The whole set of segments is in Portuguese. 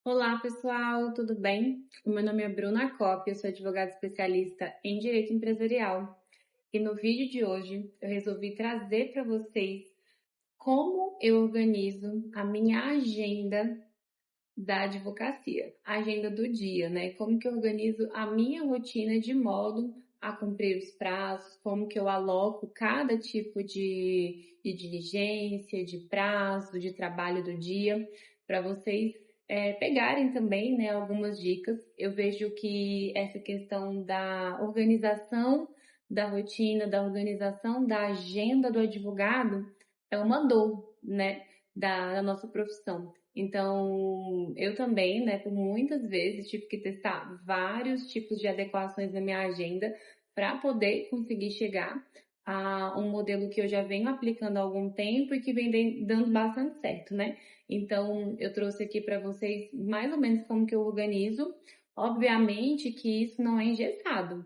Olá, pessoal, tudo bem? O meu nome é Bruna Coppi, eu sou advogada especialista em Direito Empresarial. E no vídeo de hoje eu resolvi trazer para vocês como eu organizo a minha agenda da advocacia, a agenda do dia, né? Como que eu organizo a minha rotina de modo a cumprir os prazos, como que eu aloco cada tipo de diligência, de prazo, de trabalho do dia, para vocês pegarem também, né, algumas dicas. Eu vejo que essa questão da organização da rotina, da organização da agenda do advogado é uma dor, né, da nossa profissão. Então, eu também, né, por muitas vezes tive que testar vários tipos de adequações na minha agenda para poder conseguir chegar a um modelo que eu já venho aplicando há algum tempo e que vem dando bastante certo, né? Então, eu trouxe aqui para vocês mais ou menos como que eu organizo. Obviamente que isso não é engessado.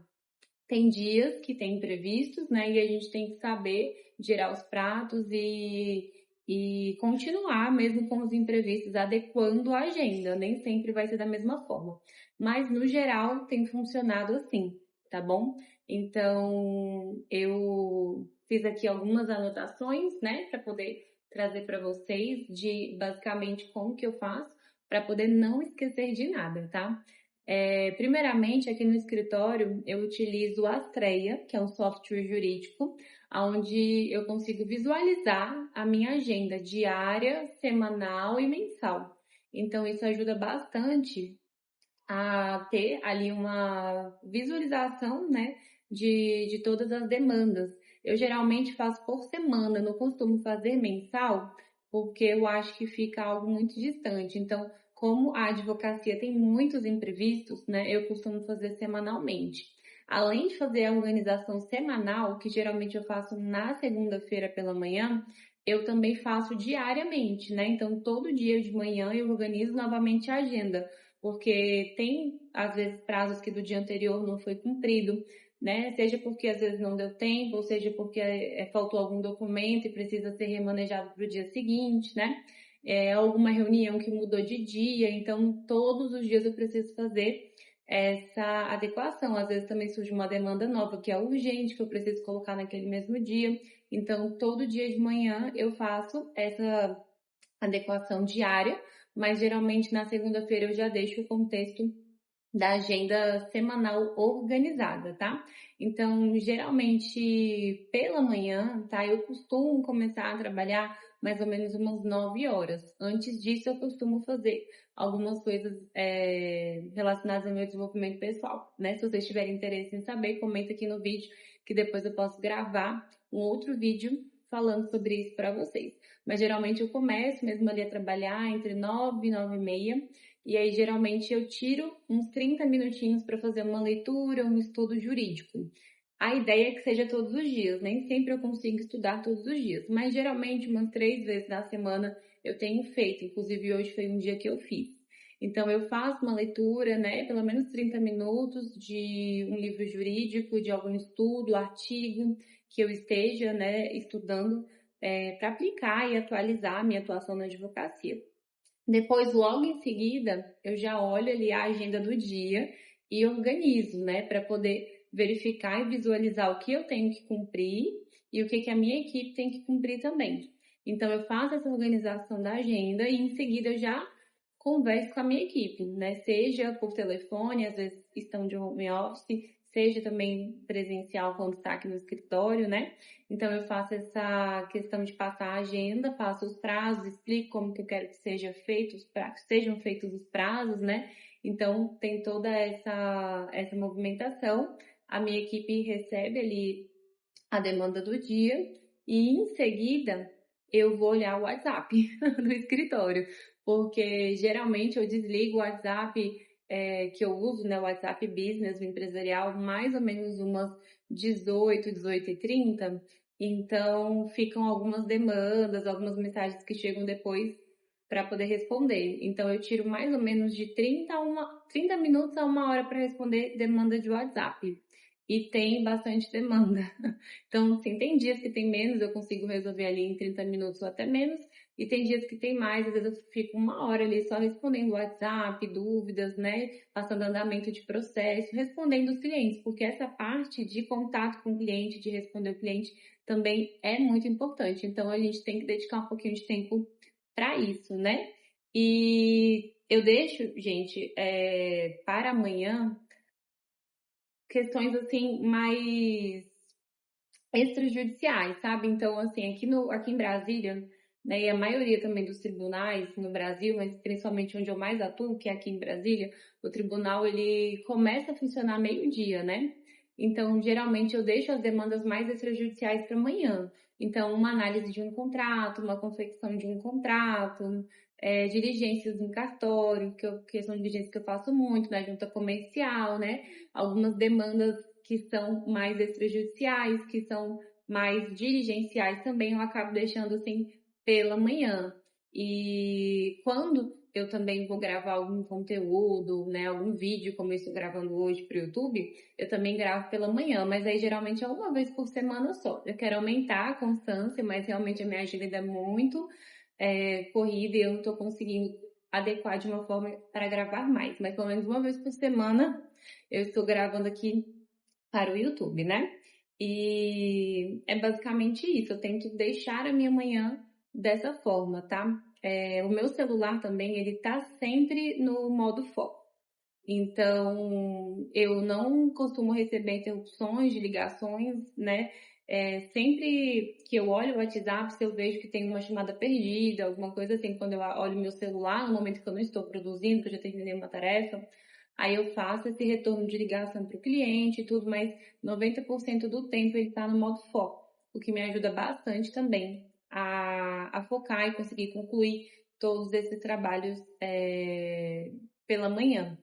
Tem dias que tem imprevistos, né? E a gente tem que saber gerar os pratos e continuar mesmo com os imprevistos, adequando a agenda. Nem sempre vai ser da mesma forma. Mas, no geral, tem funcionado assim, tá bom? Então, eu fiz aqui algumas anotações, né? Para poder trazer para vocês de basicamente como que eu faço para poder não esquecer de nada, tá? Primeiramente, aqui no escritório, eu utilizo o Astreia, que é um software jurídico, onde eu consigo visualizar a minha agenda diária, semanal e mensal. Então, isso ajuda bastante a ter ali uma visualização, né, de todas as demandas. Eu geralmente faço por semana, não costumo fazer mensal, porque eu acho que fica algo muito distante. Então, como a advocacia tem muitos imprevistos, né, eu costumo fazer semanalmente. Além de fazer a organização semanal, que geralmente eu faço na segunda-feira pela manhã, eu também faço diariamente, né? Então, todo dia de manhã eu organizo novamente a agenda porque tem, às vezes, prazos que do dia anterior não foi cumprido, né? Seja porque às vezes não deu tempo, ou seja porque faltou algum documento e precisa ser remanejado para o dia seguinte, né? Alguma reunião que mudou de dia, então todos os dias eu preciso fazer essa adequação. Às vezes também surge uma demanda nova que é urgente, que eu preciso colocar naquele mesmo dia. Então, todo dia de manhã eu faço essa adequação diária, mas geralmente na segunda-feira eu já deixo o contexto da agenda semanal organizada, tá? Então, geralmente pela manhã, tá? Eu costumo começar a trabalhar mais ou menos umas 9 horas. Antes disso, eu costumo fazer algumas coisas relacionadas ao meu desenvolvimento pessoal, né? Se vocês tiverem interesse em saber, comenta aqui no vídeo que depois eu posso gravar um outro vídeo falando sobre isso para vocês. Mas geralmente eu começo mesmo ali a trabalhar entre 9 e 9 e meia. E aí, geralmente, eu tiro uns 30 minutinhos para fazer uma leitura, um estudo jurídico. A ideia é que seja todos os dias, nem sempre eu consigo estudar todos os dias, mas geralmente umas 3 vezes na semana eu tenho feito, inclusive hoje foi um dia que eu fiz. Então, eu faço uma leitura, né, pelo menos 30 minutos de um livro jurídico, de algum estudo, artigo que eu esteja, né, estudando para aplicar e atualizar a minha atuação na advocacia. Depois, logo em seguida, eu já olho ali a agenda do dia e organizo, né, para poder verificar e visualizar o que eu tenho que cumprir e o que a minha equipe tem que cumprir também. Então, eu faço essa organização da agenda e em seguida eu já converso com a minha equipe, né, seja por telefone, às vezes estão de home office, seja também presencial quando está aqui no escritório, né? Então eu faço essa questão de passar a agenda, passo os prazos, explico como que eu quero que sejam feitos os prazos, né? Então tem toda essa movimentação. A minha equipe recebe ali a demanda do dia e em seguida eu vou olhar o WhatsApp do escritório, porque geralmente eu desligo o WhatsApp que eu uso, né, o WhatsApp Business, o empresarial, mais ou menos umas 18h30. Então ficam algumas demandas, algumas mensagens que chegam depois para poder responder. Então eu tiro mais ou menos de 30 minutos a 1 hora para responder demanda de WhatsApp. E tem bastante demanda. Então, assim, tem dias que tem menos, eu consigo resolver ali em 30 minutos ou até menos. e tem dias que tem mais, às vezes eu fico 1 hora ali só respondendo WhatsApp, dúvidas, né? Passando andamento de processo, respondendo os clientes, porque essa parte de contato com o cliente, de responder o cliente, também é muito importante. Então a gente tem que dedicar um pouquinho de tempo para isso, né? E eu deixo, gente, para amanhã questões assim mais extrajudiciais, sabe? Então, assim, aqui em Brasília, né, e a maioria também dos tribunais no Brasil, mas principalmente onde eu mais atuo, que é aqui em Brasília, o tribunal ele começa a funcionar meio-dia, né? Então, geralmente eu deixo as demandas mais extrajudiciais para amanhã. Então, uma análise de um contrato, uma confecção de um contrato, diligências em cartório, que são diligências que eu faço muito, na junta comercial, né? Algumas demandas que são mais extrajudiciais, que são mais dirigenciais também, eu acabo deixando assim pela manhã. E quando eu também vou gravar algum conteúdo, né, algum vídeo, como eu estou gravando hoje para o YouTube, eu também gravo pela manhã, mas aí geralmente é uma vez por semana só. Eu quero aumentar a constância, mas realmente a minha agenda é muito corrida e eu não estou conseguindo adequar de uma forma para gravar mais, mas pelo menos uma vez por semana eu estou gravando aqui para o YouTube, né? E é basicamente isso. Eu tento deixar a minha manhã dessa forma, tá? O meu celular também, ele tá sempre no modo foco. Então, eu não costumo receber interrupções de ligações, né? Sempre que eu olho o WhatsApp, se eu vejo que tem uma chamada perdida, alguma coisa assim, quando eu olho meu celular, no momento que eu não estou produzindo, que eu já terminei uma tarefa, aí eu faço esse retorno de ligação para o cliente e tudo, mas 90% do tempo ele está no modo foco, o que me ajuda bastante também a focar e conseguir concluir todos esses trabalhos pela manhã.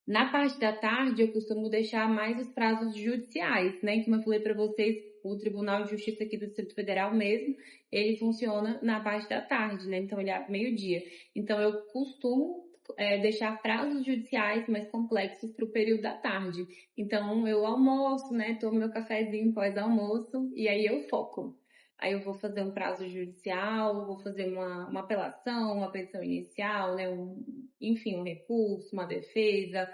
Na parte da tarde, eu costumo deixar mais os prazos judiciais, né? Como eu falei para vocês, o Tribunal de Justiça aqui do Distrito Federal mesmo, ele funciona na parte da tarde, né? Então, ele abre meio-dia. Então, eu costumo deixar prazos judiciais mais complexos para o período da tarde. Então, eu almoço, né? Tomo meu cafezinho pós-almoço e aí eu foco. Aí eu vou fazer um prazo judicial, vou fazer uma apelação, uma petição inicial, né? Enfim, um recurso, uma defesa,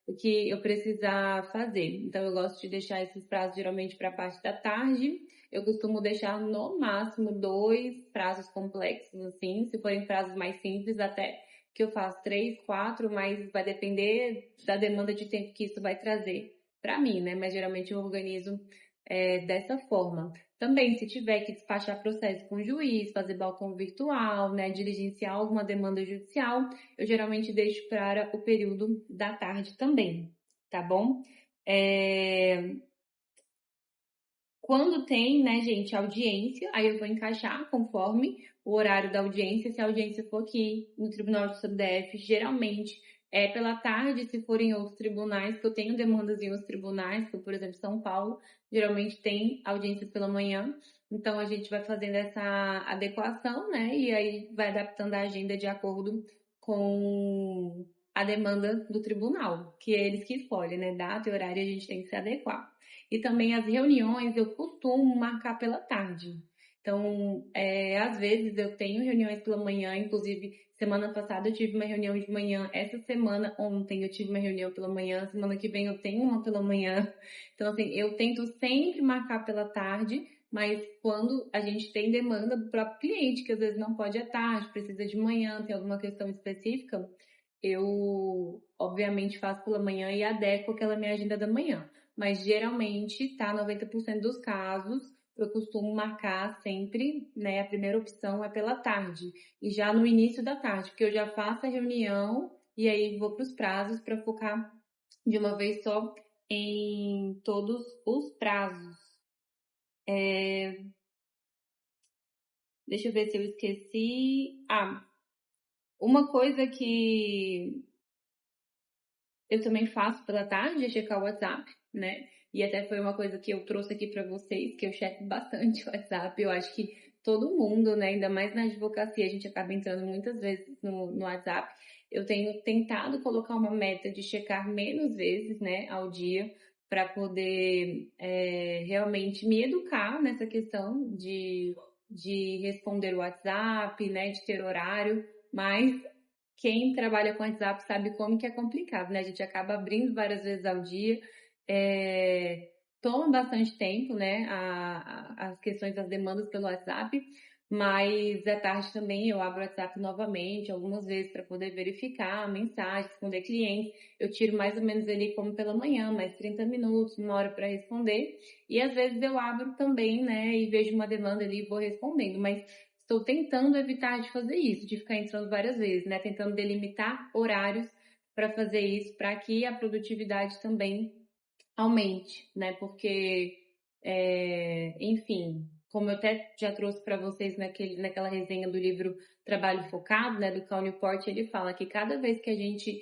o que eu precisar fazer. Então, eu gosto de deixar esses prazos geralmente para a parte da tarde. Eu costumo deixar no máximo 2 prazos complexos, assim. Se forem prazos mais simples, até que eu faço 3, 4, mas vai depender da demanda de tempo que isso vai trazer para mim, né? Mas geralmente eu organizo dessa forma. Também, se tiver que despachar processo com o juiz, fazer balcão virtual, né, diligenciar alguma demanda judicial, eu geralmente deixo para o período da tarde também, tá bom? Quando tem, né, gente, audiência, aí eu vou encaixar conforme o horário da audiência. Se a audiência for aqui no Tribunal de DF, geralmente é pela tarde, se for em outros tribunais, que eu tenho demandas em outros tribunais, como por exemplo São Paulo, geralmente tem audiências pela manhã. Então a gente vai fazendo essa adequação, né? E aí vai adaptando a agenda de acordo com a demanda do tribunal, que é eles que escolhem, né? Data e horário a gente tem que se adequar. E também as reuniões eu costumo marcar pela tarde. Então, às vezes eu tenho reuniões pela manhã, inclusive semana passada eu tive uma reunião de manhã, essa semana, ontem eu tive uma reunião pela manhã, semana que vem eu tenho uma pela manhã. Então, assim, eu tento sempre marcar pela tarde, mas quando a gente tem demanda do próprio cliente, que às vezes não pode à tarde, precisa de manhã, tem alguma questão específica, eu obviamente faço pela manhã e adequo aquela minha agenda da manhã. Mas geralmente, tá, 90% dos casos, eu costumo marcar sempre, né, a primeira opção é pela tarde. E já no início da tarde, porque eu já faço a reunião e aí vou para os prazos para focar de uma vez só em todos os prazos. Deixa eu ver se eu esqueci. Uma coisa que eu também faço pela tarde é checar o WhatsApp, né? E até foi uma coisa que eu trouxe aqui para vocês, que eu checo bastante o WhatsApp. Eu acho que todo mundo, né? Ainda mais na advocacia, a gente acaba entrando muitas vezes no WhatsApp. Eu tenho tentado colocar uma meta de checar menos vezes, né, ao dia, para poder realmente me educar nessa questão de de responder o WhatsApp, né, de ter horário, mas quem trabalha com WhatsApp sabe como que é complicado, né? A gente acaba abrindo várias vezes ao dia, toma bastante tempo, né? As questões das demandas pelo WhatsApp, mas à tarde também eu abro o WhatsApp novamente, algumas vezes para poder verificar mensagens, responder clientes. Eu tiro mais ou menos ali como pela manhã, mais 30 minutos, uma hora para responder. E às vezes eu abro também, né? E vejo uma demanda ali e vou respondendo, mas estou tentando evitar de fazer isso, de ficar entrando várias vezes, né? Tentando delimitar horários para fazer isso, para que a produtividade também aumente, né? Porque, enfim, como eu até já trouxe para vocês naquela resenha do livro Trabalho Focado, né? Do Cal Newport, ele fala que cada vez que a gente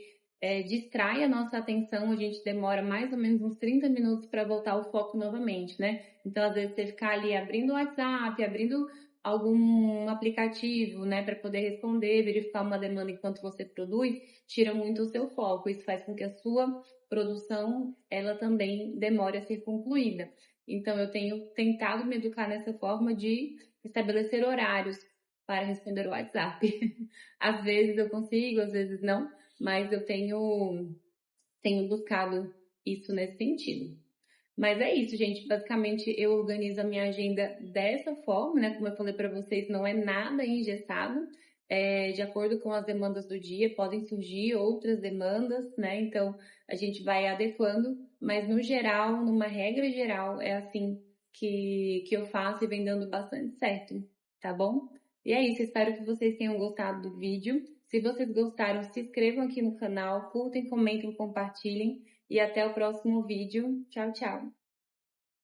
distrai a nossa atenção, a gente demora mais ou menos uns 30 minutos para voltar ao foco novamente, né? Então, às vezes, você ficar ali abrindo o WhatsApp, abrindo algum aplicativo, né, para poder responder, verificar uma demanda enquanto você produz, tira muito o seu foco. Isso faz com que a sua produção, ela também demore a ser concluída. Então, eu tenho tentado me educar nessa forma de estabelecer horários para responder o WhatsApp. Às vezes eu consigo, às vezes não, mas eu tenho buscado isso nesse sentido. Mas é isso, gente. Basicamente, eu organizo a minha agenda dessa forma, né? Como eu falei para vocês, não é nada engessado. De acordo com as demandas do dia, podem surgir outras demandas, né? Então, a gente vai adequando, mas no geral, numa regra geral, é assim que eu faço e vem dando bastante certo, tá bom? E é isso, espero que vocês tenham gostado do vídeo. Se vocês gostaram, se inscrevam aqui no canal, curtem, comentem, compartilhem. E até o próximo vídeo. Tchau, tchau!